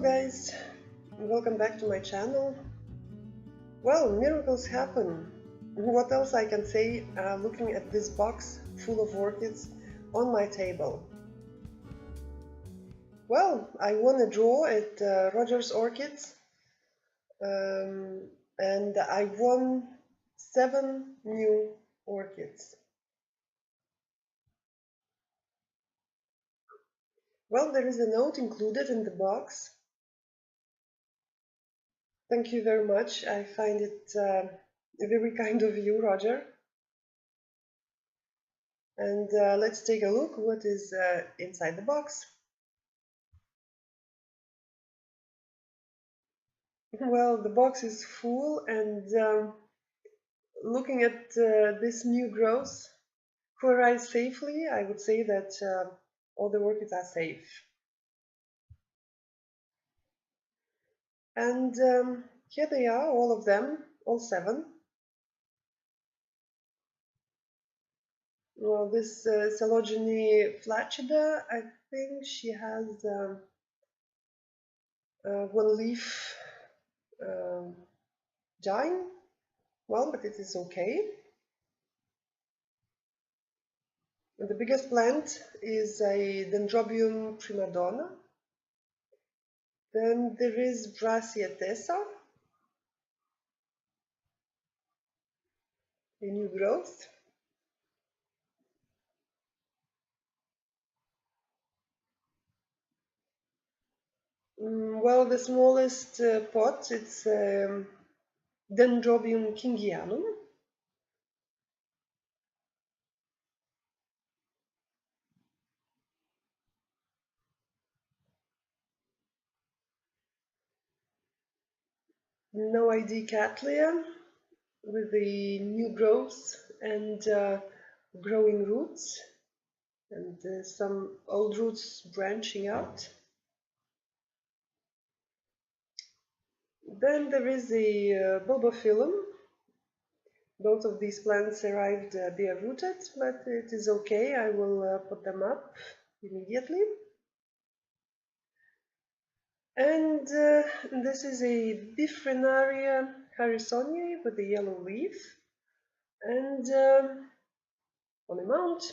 guys, welcome back to my channel. Well, miracles happen. What else I can say looking at this box full of orchids on my table? Well, I won a draw at Rogers Orchids and I won 7 new orchids. Well, there is a note included in the box. Thank you very much. I find it very kind of you, Roger. And let's take a look what is inside the box. Well, the box is full, and looking at this new growth, who arrives safely, I would say that all the orchids are safe. And here they are, all of them, all 7. Well, this Coelogyne flaccida, I think she has 1 leaf dying. Well, but it is okay. The biggest plant is a Dendrobium Prima Donna. Then there is Brassia Tessa, a new growth. Well, the smallest pot, it's Dendrobium kingianum. NOID Cattleya with the new growth and growing roots and some old roots branching out. Then there is the Bulbophyllum. Both of these plants arrived bare rooted, but it is okay. I will put them up immediately. And this is a Bifrenaria harrisonii with a yellow leaf. And on a mount,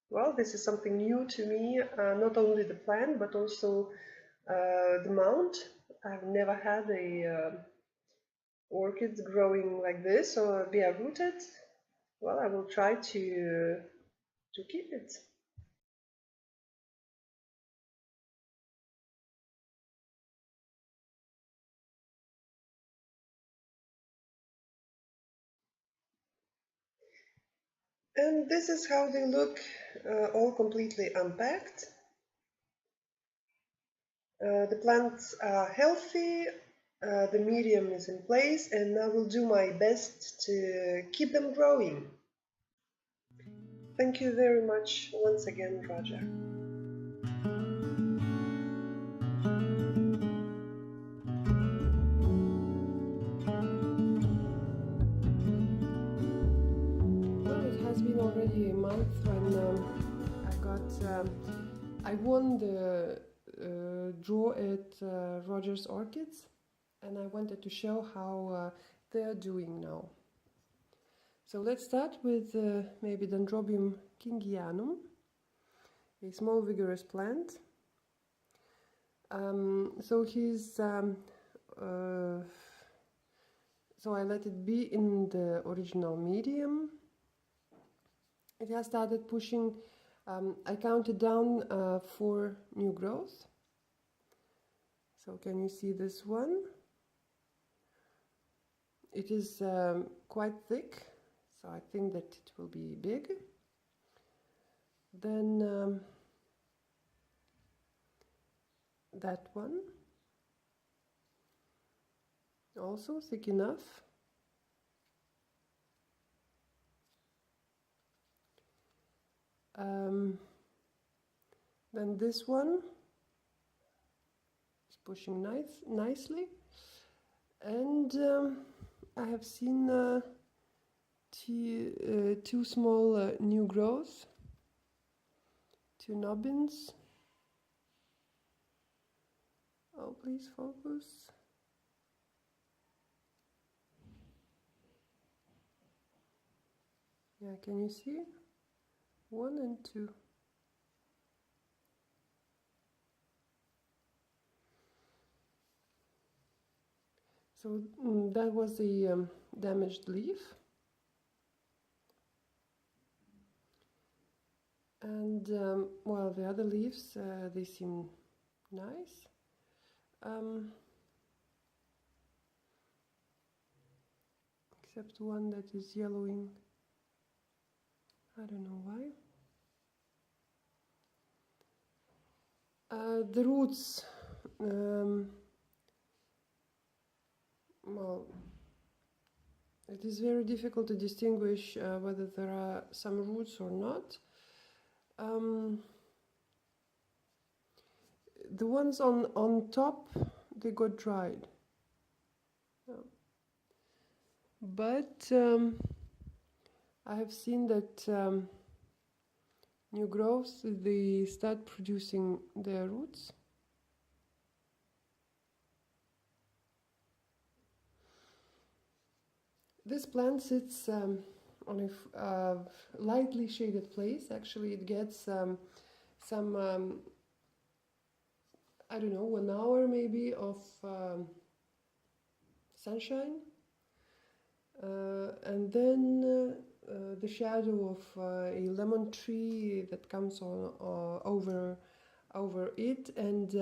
well, this is something new to me, not only the plant, but also the mount. I've never had a orchid growing like this or bare rooted. Well, I will try to keep it. And this is how they look, all completely unpacked. The plants are healthy, the medium is in place, and I will do my best to keep them growing. Thank you very much once again, Roger. Already a month when I won the draw at Rogers Orchids, and I wanted to show how they're doing now. So let's start with maybe Dendrobium kingianum, a small vigorous plant. So I let it be in the original medium. It has started pushing. I counted down 4 new growth. So can you see this one? It is quite thick, so I think that it will be big. Then that one, also thick enough. Then this one is pushing nicely, and I have seen 2 small new growths, 2 nubbins, Oh, please focus. Yeah, can you see? 1 and 2. So that was the damaged leaf. And well, the other leaves, they seem nice. Except one that is yellowing. I don't know why. The roots, well, it is very difficult to distinguish whether there are some roots or not. The ones on top, they got dried. But I have seen that new growths, they start producing their roots. This plant sits on a lightly shaded place. Actually, it gets some, I don't know, 1 hour maybe of sunshine. And then the shadow of a lemon tree that comes on over it, and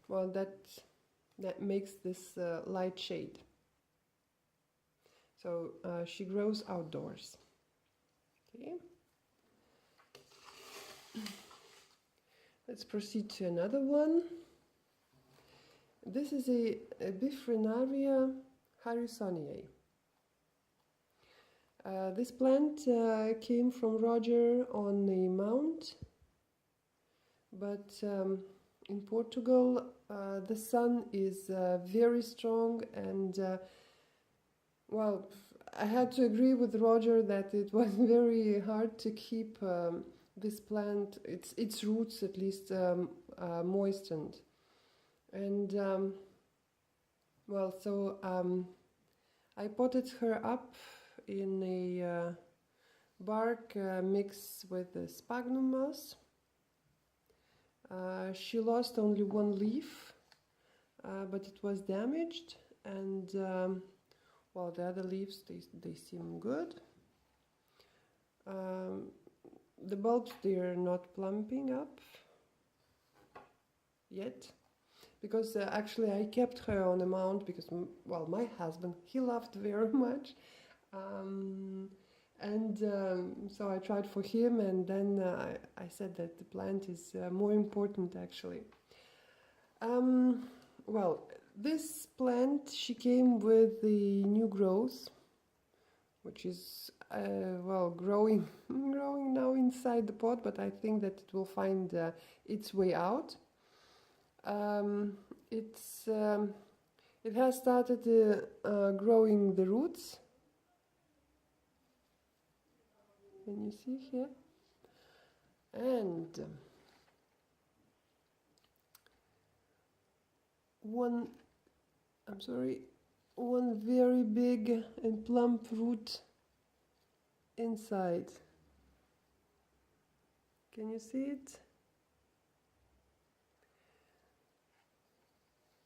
well, that makes this light shade. So she grows outdoors. Okay. Let's proceed to another one. This is a Bifrenaria harrisoniae. This plant came from Roger on a mount, but in Portugal the sun is very strong, and well, I had to agree with Roger that it was very hard to keep this plant, its roots at least, moistened. And well, so I potted her up in a bark mix with the sphagnum moss. She lost only 1 leaf, but it was damaged, and well, the other leaves, they seem good. The bulbs, they're not plumping up yet, because actually I kept her on a mount because, well, my husband, he loved very much. So I tried for him, and then I said that the plant is more important actually. Well, this plant, she came with the new growth, which is well, growing now inside the pot, but I think that it will find its way out. It has started growing the roots. Can you see here? And one very big and plump root inside. Can you see it?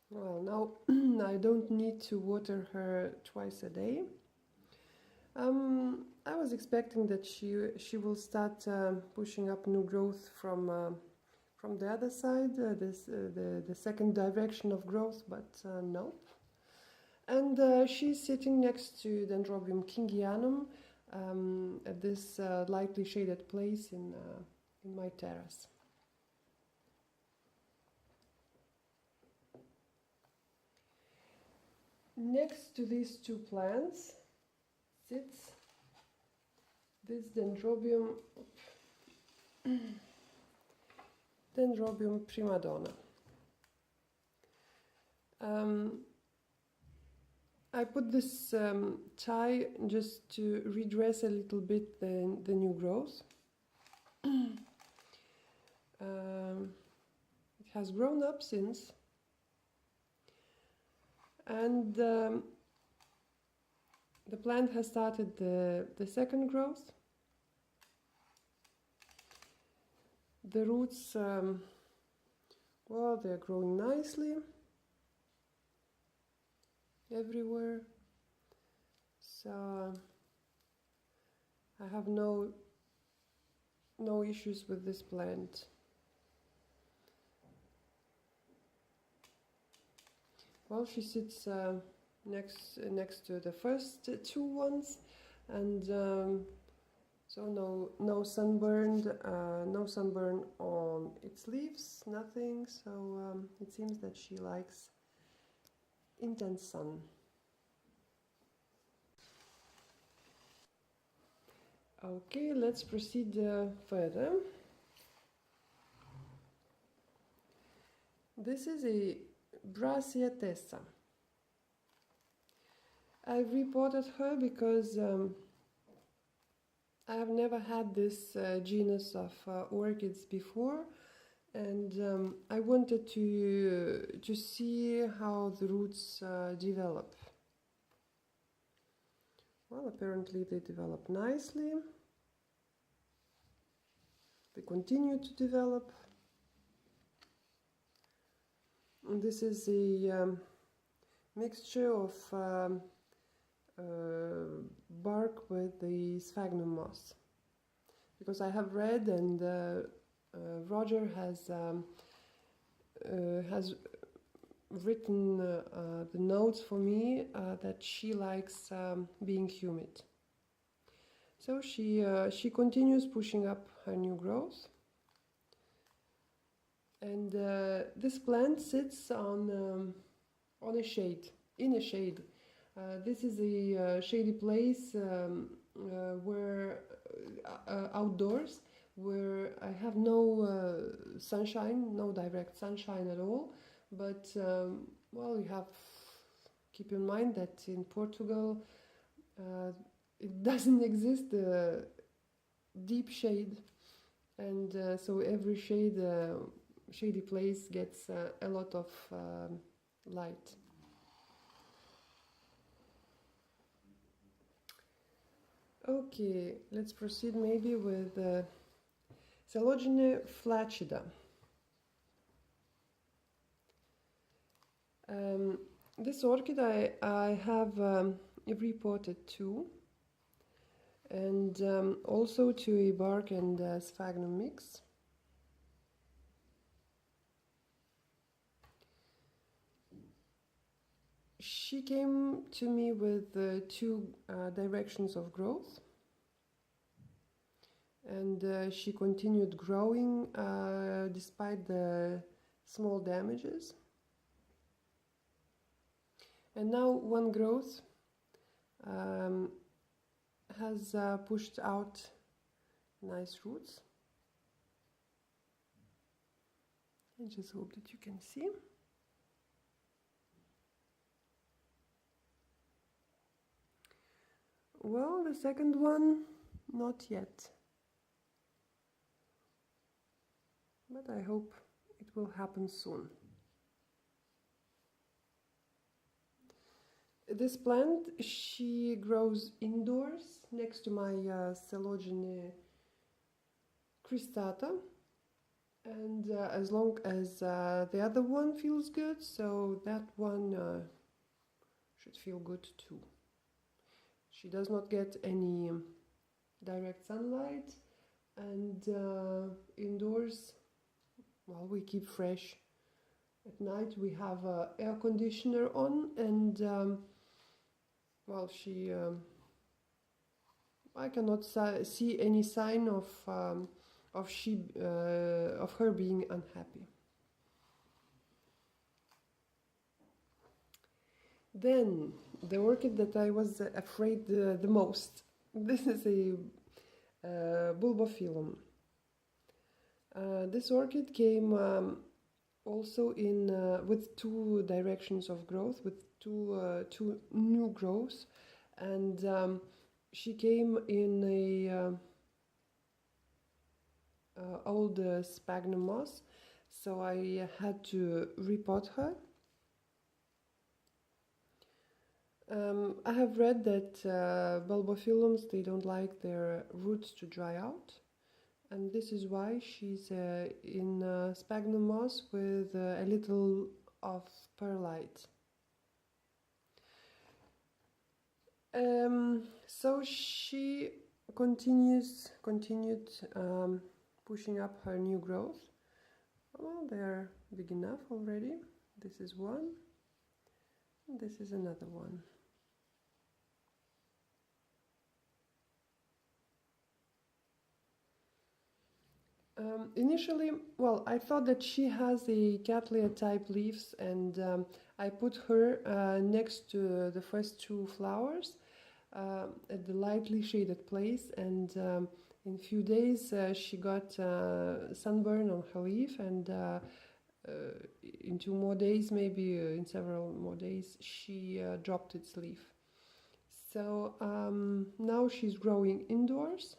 Well, now I don't need to water her twice a day. I was expecting that she will start pushing up new growth from the other side, the second direction of growth, but nope. And she's sitting next to Dendrobium kingianum at this lightly shaded place in my terrace. Next to these 2 plants sits this Dendrobium Prima Donna. I put this tie just to redress a little bit the new growth. It has grown up since, And the plant has started the second growth. The roots, well, they're growing nicely everywhere. So I have no issues with this plant. Well, she sits next to the first two ones, and so no sunburn on its leaves, nothing. So it seems that she likes intense sun. Okay, let's proceed further. This is a Brassia Tessa. I've reported her because I have never had this genus of orchids before, and I wanted to see how the roots develop. Well, apparently they develop nicely. They continue to develop. And this is a mixture of bark with the sphagnum moss, because I have read, and Roger has written the notes for me that she likes being humid. So she continues pushing up her new growth, and this plant sits on a shade, in a shade. This is a shady place where outdoors, where I have no sunshine, no direct sunshine at all. But well, you have keep in mind that in Portugal it doesn't exist deep shade, and so every shady place gets a lot of light. Okay, let's proceed maybe with Coelogyne flaccida. This orchid I have reported to, and also to a bark and sphagnum mix. She came to me with two directions of growth, and she continued growing despite the small damages. And now one growth has pushed out nice roots. I just hope that you can see. Well, the second one, not yet. But I hope it will happen soon. This plant, she grows indoors next to my Coelogyne cristata, and as long as the other one feels good, so that one should feel good too. She does not get any direct sunlight, and indoors, well, we keep fresh. At night we have air conditioner on, and well, she I cannot see any sign of her being unhappy. Then the orchid that I was afraid the most. This is a Bulbophyllum. This orchid came also in with two directions of growth, with two new growths, and she came in a old sphagnum moss, so I had to repot her. I have read that Bulbophyllums, they don't like their roots to dry out, and this is why she's in sphagnum moss with a little of perlite. So she continued pushing up her new growth. Well, they're big enough already. This is one, and this is another one. Initially, well, I thought that she has the Cattleya type leaves, and I put her next to the first two flowers at the lightly shaded place, and in a few days she got sunburn on her leaf, and in 2 more days, maybe in several more days, she dropped its leaf. So now she's growing indoors.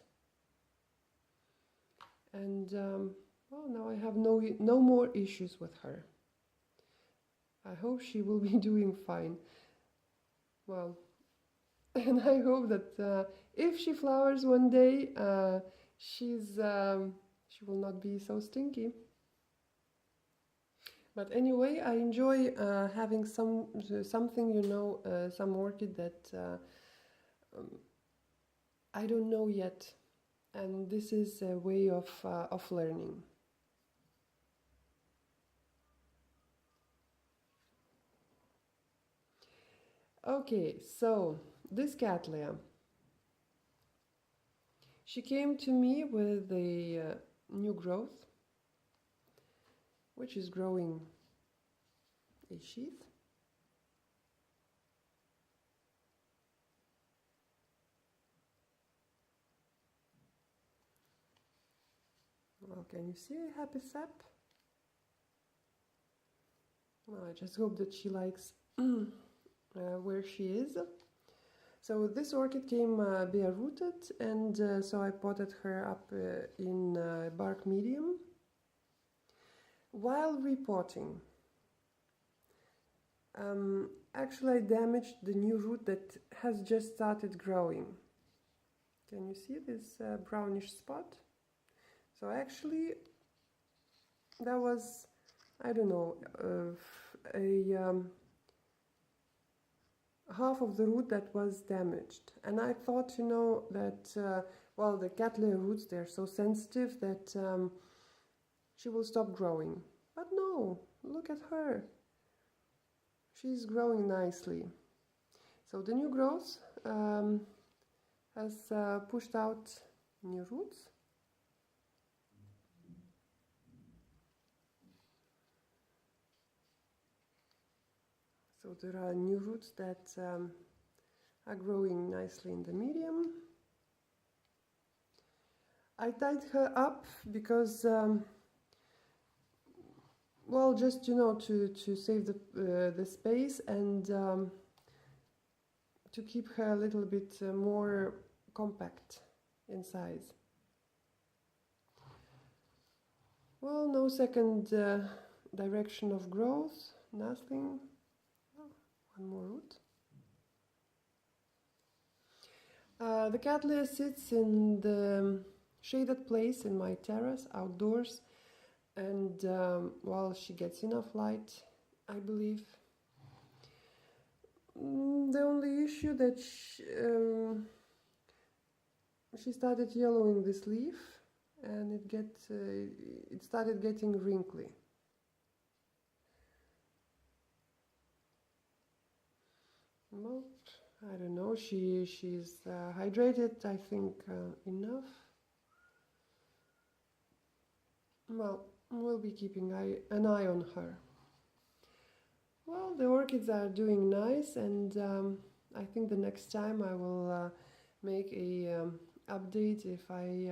And well, now I have no more issues with her. I hope she will be doing fine. Well, and I hope that if she flowers one day, she will not be so stinky. But anyway, I enjoy having something, you know, some orchid that I don't know yet. And this is a way of learning. Okay, so this Cattleya, she came to me with a new growth, which is growing a sheath. Well, can you see a happy sap? Well, I just hope that she likes where she is. So this orchid came bare rooted, and so I potted her up in bark medium. While repotting, actually I damaged the new root that has just started growing. Can you see this brownish spot? So actually, that was, I don't know, half of the root that was damaged. And I thought, you know, that, well, the Cattleya roots, they're so sensitive that she will stop growing. But no, look at her. She's growing nicely. So the new growth has pushed out new roots. So there are new roots that are growing nicely in the medium. I tied her up because, well, just, you know, to save the space and to keep her a little bit more compact in size. Well, no second direction of growth, nothing. One more root. The Cattleya sits in the shaded place in my terrace outdoors, and well, she gets enough light, I believe. The only issue that she started yellowing this leaf, and it started getting wrinkly. Well, I don't know, she's hydrated, I think, enough. Well, we'll be keeping an eye on her. Well, the orchids are doing nice, and I think the next time I will make a update if I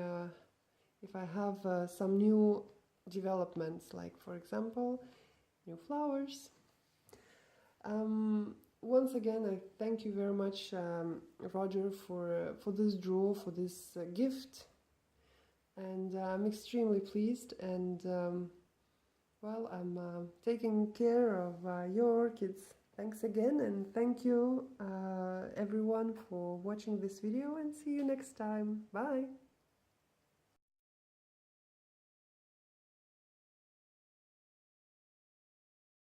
have some new developments, like, for example, new flowers. Once again, I thank you very much, Roger, for this draw, for this gift, and I'm extremely pleased, and well, I'm taking care of your orchids. Thanks again, and thank you everyone for watching this video, and see you next time. Bye!